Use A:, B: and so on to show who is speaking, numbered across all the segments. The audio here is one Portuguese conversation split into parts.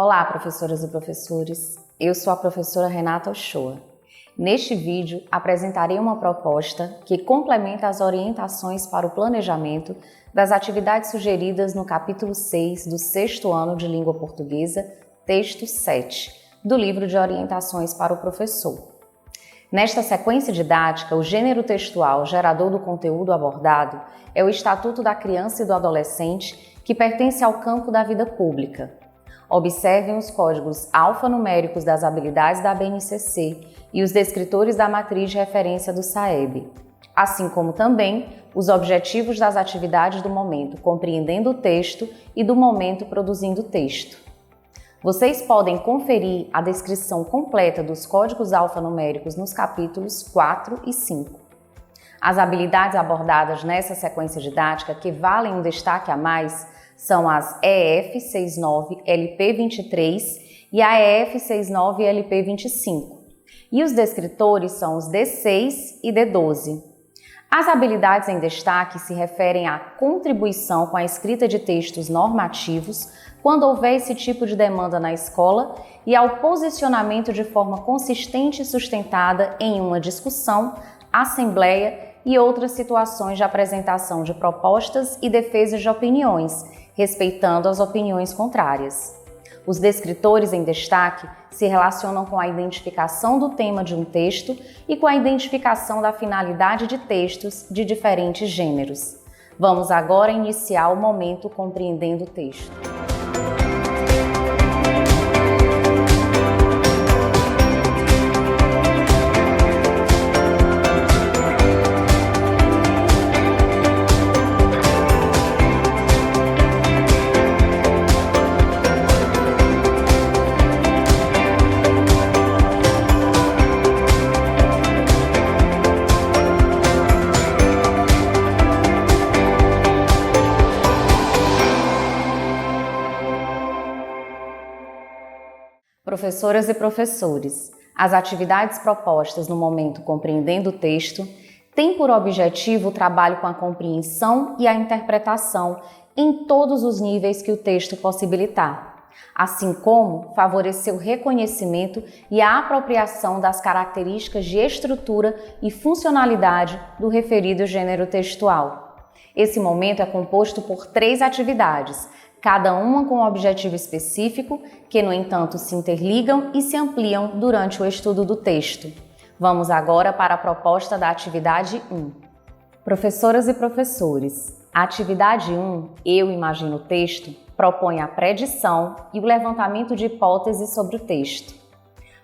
A: Olá, professoras e professores. Eu sou a professora Renata Ochoa. Neste vídeo, apresentarei uma proposta que complementa as orientações para o planejamento das atividades sugeridas no capítulo 6 do 6º ano de Língua Portuguesa, texto 7, do livro de orientações para o professor. Nesta sequência didática, o gênero textual gerador do conteúdo abordado é o Estatuto da Criança e do Adolescente, que pertence ao campo da vida pública. Observem os códigos alfanuméricos das habilidades da BNCC e os descritores da matriz de referência do SAEB, assim como também os objetivos das atividades do momento compreendendo o texto e do momento produzindo o texto. Vocês podem conferir a descrição completa dos códigos alfanuméricos nos capítulos 4 e 5. As habilidades abordadas nessa sequência didática que valem um destaque a mais são as EF69-LP23 e a EF69-LP25. E os descritores são os D6 e D12. As habilidades em destaque se referem à contribuição com a escrita de textos normativos, quando houver esse tipo de demanda na escola, e ao posicionamento de forma consistente e sustentada em uma discussão, assembleia e outras situações de apresentação de propostas e defesa de opiniões, respeitando as opiniões contrárias. Os descritores em destaque se relacionam com a identificação do tema de um texto e com a identificação da finalidade de textos de diferentes gêneros. Vamos agora iniciar o momento compreendendo o texto. Professoras e professores, as atividades propostas no momento compreendendo o texto têm por objetivo o trabalho com a compreensão e a interpretação em todos os níveis que o texto possibilitar, assim como favorecer o reconhecimento e a apropriação das características de estrutura e funcionalidade do referido gênero textual. Esse momento é composto por 3 atividades, cada uma com um objetivo específico, que, no entanto, se interligam e se ampliam durante o estudo do texto. Vamos agora para a proposta da atividade 1. Professoras e professores, a atividade 1, Eu Imagino o Texto, propõe a predição e o levantamento de hipóteses sobre o texto.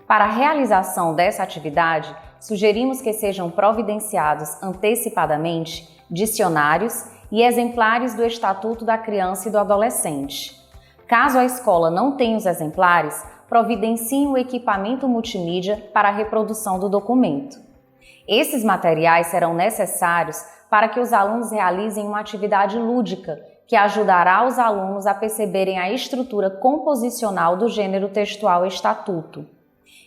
A: Para a realização dessa atividade, sugerimos que sejam providenciados antecipadamente dicionários e exemplares do Estatuto da Criança e do Adolescente. Caso a escola não tenha os exemplares, providenciem o equipamento multimídia para a reprodução do documento. Esses materiais serão necessários para que os alunos realizem uma atividade lúdica que ajudará os alunos a perceberem a estrutura composicional do gênero textual Estatuto.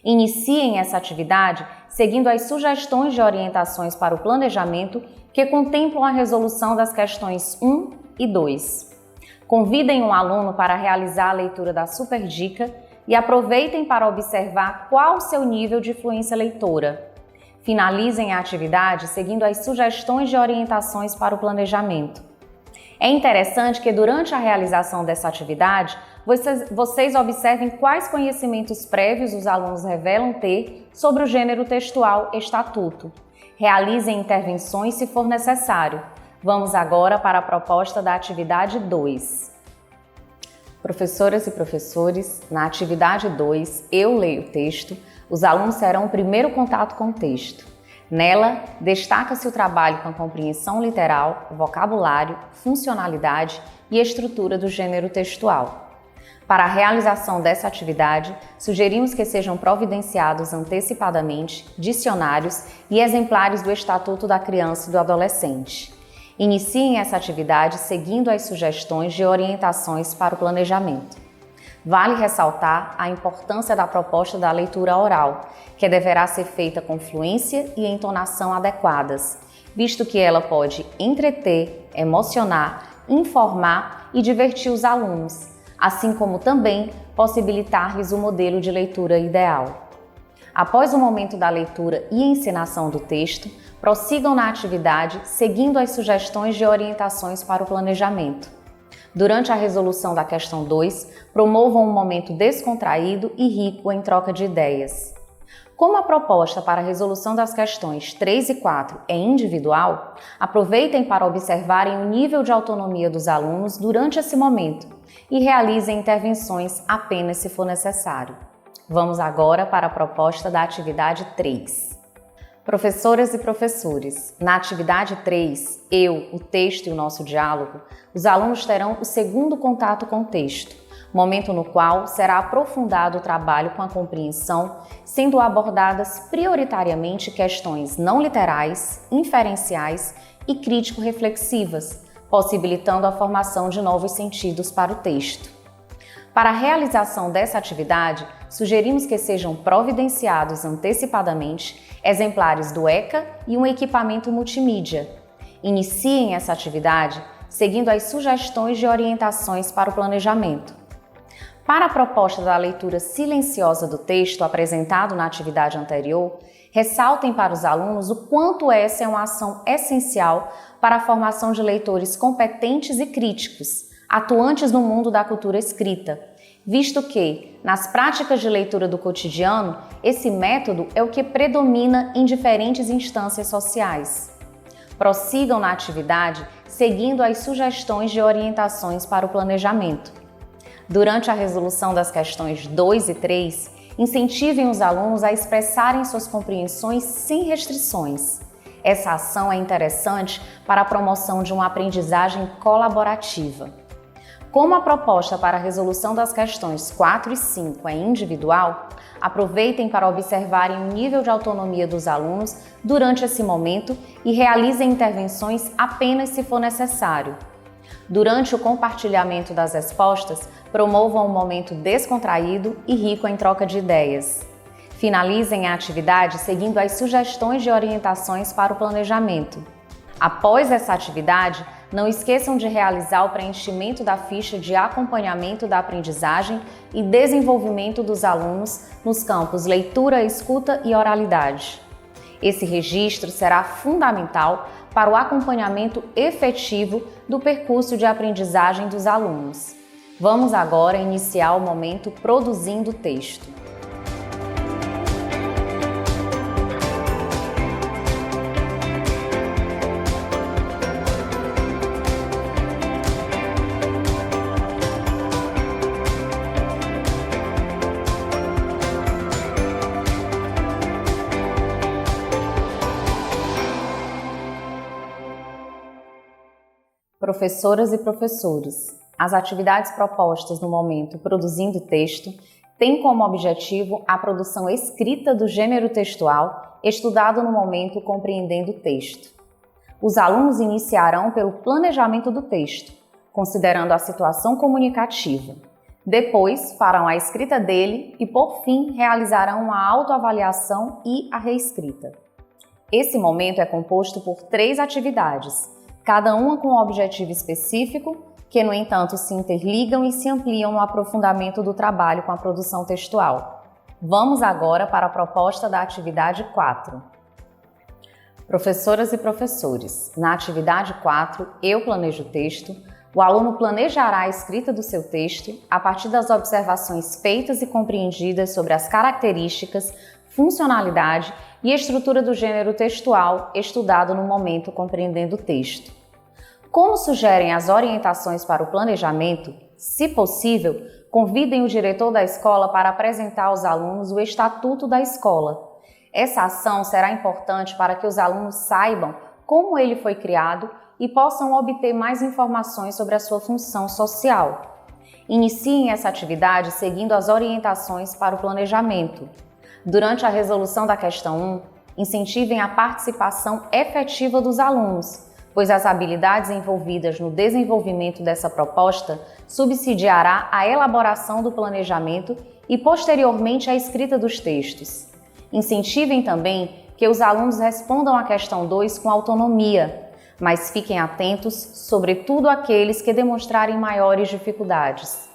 A: Iniciem essa atividade seguindo as sugestões de orientações para o planejamento que contemplam a resolução das questões 1 e 2. Convidem um aluno para realizar a leitura da Superdica e aproveitem para observar qual o seu nível de fluência leitora. Finalizem a atividade seguindo as sugestões de orientações para o planejamento. É interessante que durante a realização dessa atividade, vocês observem quais conhecimentos prévios os alunos revelam ter sobre o gênero textual Estatuto. Realizem intervenções se for necessário. Vamos agora para a proposta da atividade 2. Professoras e professores, na atividade 2, Eu Leio o Texto, os alunos terão o primeiro contato com o texto. Nela, destaca-se o trabalho com a compreensão literal, vocabulário, funcionalidade e estrutura do gênero textual. Para a realização dessa atividade, sugerimos que sejam providenciados antecipadamente dicionários e exemplares do Estatuto da Criança e do Adolescente. Iniciem essa atividade seguindo as sugestões de orientações para o planejamento. Vale ressaltar a importância da proposta da leitura oral, que deverá ser feita com fluência e entonação adequadas, visto que ela pode entreter, emocionar, informar e divertir os alunos, assim como também possibilitar-lhes o modelo de leitura ideal. Após o momento da leitura e ensinação do texto, prossigam na atividade seguindo as sugestões de orientações para o planejamento. Durante a resolução da questão 2, promovam um momento descontraído e rico em troca de ideias. Como a proposta para a resolução das questões 3 e 4 é individual, aproveitem para observarem o nível de autonomia dos alunos durante esse momento e realizem intervenções apenas se for necessário. Vamos agora para a proposta da atividade 3. Professoras e professores, na atividade 3, o texto e o nosso diálogo, os alunos terão o segundo contato com o texto, momento no qual será aprofundado o trabalho com a compreensão, sendo abordadas prioritariamente questões não literais, inferenciais e crítico-reflexivas, possibilitando a formação de novos sentidos para o texto. Para a realização dessa atividade, sugerimos que sejam providenciados antecipadamente exemplares do ECA e um equipamento multimídia. Iniciem essa atividade seguindo as sugestões de orientações para o planejamento. Para a proposta da leitura silenciosa do texto apresentado na atividade anterior, ressaltem para os alunos o quanto essa é uma ação essencial para a formação de leitores competentes e críticos, atuantes no mundo da cultura escrita, visto que, nas práticas de leitura do cotidiano, esse método é o que predomina em diferentes instâncias sociais. Prossigam na atividade seguindo as sugestões de orientações para o planejamento. Durante a resolução das questões 2 e 3, incentivem os alunos a expressarem suas compreensões sem restrições. Essa ação é interessante para a promoção de uma aprendizagem colaborativa. Como a proposta para a resolução das questões 4 e 5 é individual, aproveitem para observarem o nível de autonomia dos alunos durante esse momento e realizem intervenções apenas se for necessário. Durante o compartilhamento das respostas, promovam um momento descontraído e rico em troca de ideias. Finalizem a atividade seguindo as sugestões de orientações para o planejamento. Após essa atividade, não esqueçam de realizar o preenchimento da ficha de acompanhamento da aprendizagem e desenvolvimento dos alunos nos campos leitura, escuta e oralidade. Esse registro será fundamental para o acompanhamento efetivo do percurso de aprendizagem dos alunos. Vamos agora iniciar o momento produzindo texto. Professoras e professores, as atividades propostas no momento Produzindo Texto têm como objetivo a produção escrita do gênero textual estudado no momento Compreendendo o Texto. Os alunos iniciarão pelo planejamento do texto, considerando a situação comunicativa. Depois, farão a escrita dele e, por fim, realizarão uma autoavaliação e a reescrita. Esse momento é composto por 3 atividades, cada uma com um objetivo específico, que, no entanto, se interligam e se ampliam no aprofundamento do trabalho com a produção textual. Vamos agora para a proposta da atividade 4. Professoras e professores, na atividade 4, Eu Planejo o Texto, o aluno planejará a escrita do seu texto a partir das observações feitas e compreendidas sobre as características, funcionalidade e estrutura do gênero textual estudado no momento Compreendendo o Texto. Como sugerem as orientações para o planejamento, se possível, convidem o diretor da escola para apresentar aos alunos o estatuto da escola. Essa ação será importante para que os alunos saibam como ele foi criado e possam obter mais informações sobre a sua função social. Iniciem essa atividade seguindo as orientações para o planejamento. Durante a resolução da questão 1, incentivem a participação efetiva dos alunos, pois as habilidades envolvidas no desenvolvimento dessa proposta subsidiará a elaboração do planejamento e, posteriormente, a escrita dos textos. Incentivem também que os alunos respondam à questão 2 com autonomia, mas fiquem atentos, sobretudo aqueles que demonstrarem maiores dificuldades.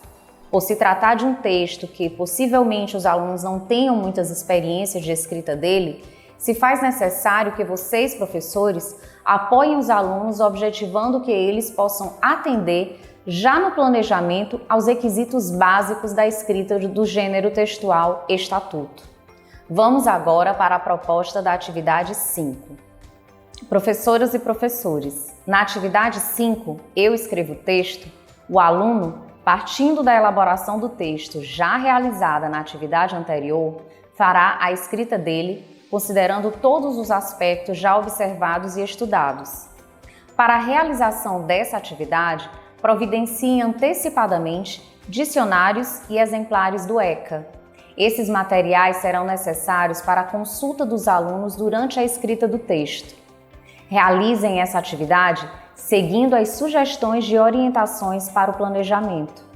A: Por se tratar de um texto que possivelmente os alunos não tenham muitas experiências de escrita dele, se faz necessário que vocês, professores, apoiem os alunos objetivando que eles possam atender já no planejamento aos requisitos básicos da escrita do gênero textual estatuto. Vamos agora para a proposta da atividade 5. Professoras e professores, na atividade 5, eu escrevo o texto, o aluno, partindo da elaboração do texto já realizada na atividade anterior, fará a escrita dele, considerando todos os aspectos já observados e estudados. Para a realização dessa atividade, providencie antecipadamente dicionários e exemplares do ECA. Esses materiais serão necessários para a consulta dos alunos durante a escrita do texto. Realizem essa atividade seguindo as sugestões de orientações para o planejamento.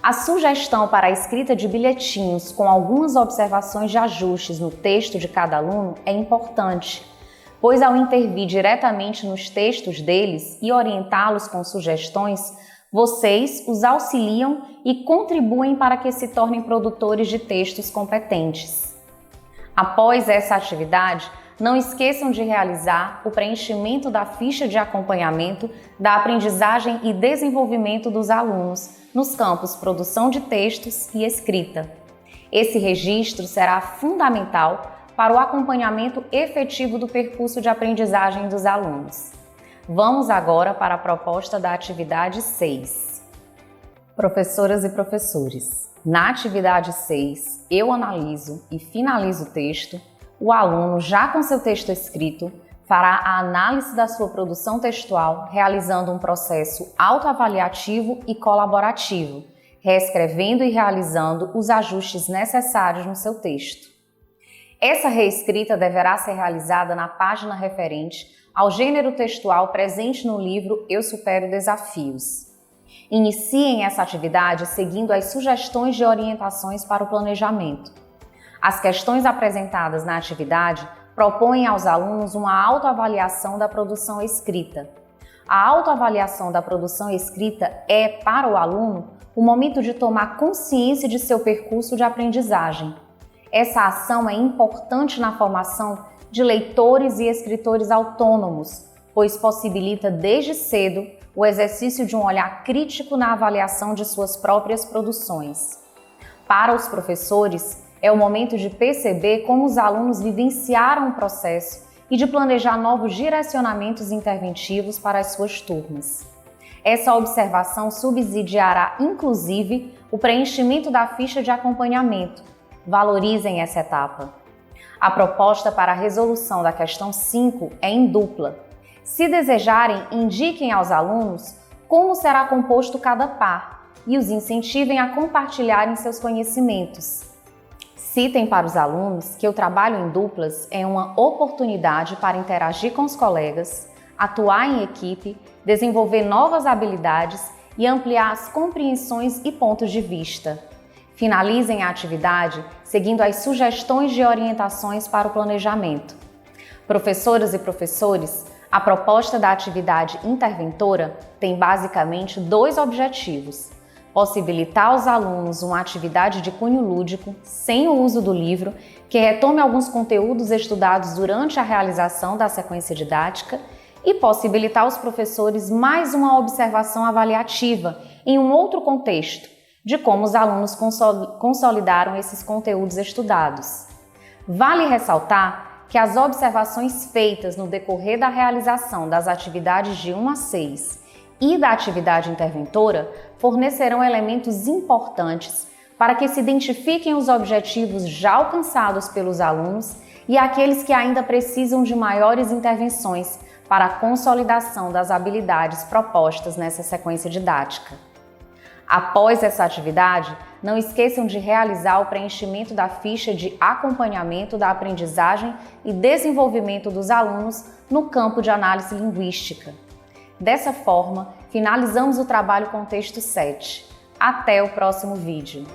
A: A sugestão para a escrita de bilhetinhos com algumas observações de ajustes no texto de cada aluno é importante, pois ao intervir diretamente nos textos deles e orientá-los com sugestões, vocês os auxiliam e contribuem para que se tornem produtores de textos competentes. Após essa atividade, não esqueçam de realizar o preenchimento da ficha de acompanhamento da aprendizagem e desenvolvimento dos alunos nos campos produção de textos e escrita. Esse registro será fundamental para o acompanhamento efetivo do percurso de aprendizagem dos alunos. Vamos agora para a proposta da atividade 6. Professoras e professores, na atividade 6, eu analiso e finalizo o texto. O aluno, já com seu texto escrito, fará a análise da sua produção textual, realizando um processo autoavaliativo e colaborativo, reescrevendo e realizando os ajustes necessários no seu texto. Essa reescrita deverá ser realizada na página referente ao gênero textual presente no livro Eu Supero Desafios. Iniciem essa atividade seguindo as sugestões de orientações para o planejamento. As questões apresentadas na atividade propõem aos alunos uma autoavaliação da produção escrita. A autoavaliação da produção escrita é, para o aluno, o momento de tomar consciência de seu percurso de aprendizagem. Essa ação é importante na formação de leitores e escritores autônomos, pois possibilita desde cedo o exercício de um olhar crítico na avaliação de suas próprias produções. Para os professores, é o momento de perceber como os alunos vivenciaram o processo e de planejar novos direcionamentos interventivos para as suas turmas. Essa observação subsidiará, inclusive, o preenchimento da ficha de acompanhamento. Valorizem essa etapa. A proposta para a resolução da questão 5 é em dupla. Se desejarem, indiquem aos alunos como será composto cada par e os incentivem a compartilharem seus conhecimentos. Citem para os alunos que o trabalho em duplas é uma oportunidade para interagir com os colegas, atuar em equipe, desenvolver novas habilidades e ampliar as compreensões e pontos de vista. Finalizem a atividade seguindo as sugestões de orientações para o planejamento. Professoras e professores, a proposta da atividade interventora tem basicamente 2 objetivos: possibilitar aos alunos uma atividade de cunho lúdico, sem o uso do livro, que retome alguns conteúdos estudados durante a realização da sequência didática, e possibilitar aos professores mais uma observação avaliativa em um outro contexto, de como os alunos consolidaram esses conteúdos estudados. Vale ressaltar que as observações feitas no decorrer da realização das atividades de 1 a 6 e da atividade interventora fornecerão elementos importantes para que se identifiquem os objetivos já alcançados pelos alunos e aqueles que ainda precisam de maiores intervenções para a consolidação das habilidades propostas nessa sequência didática. Após essa atividade, não esqueçam de realizar o preenchimento da ficha de acompanhamento da aprendizagem e desenvolvimento dos alunos no campo de análise linguística. Dessa forma, finalizamos o trabalho com o texto 7. Até o próximo vídeo!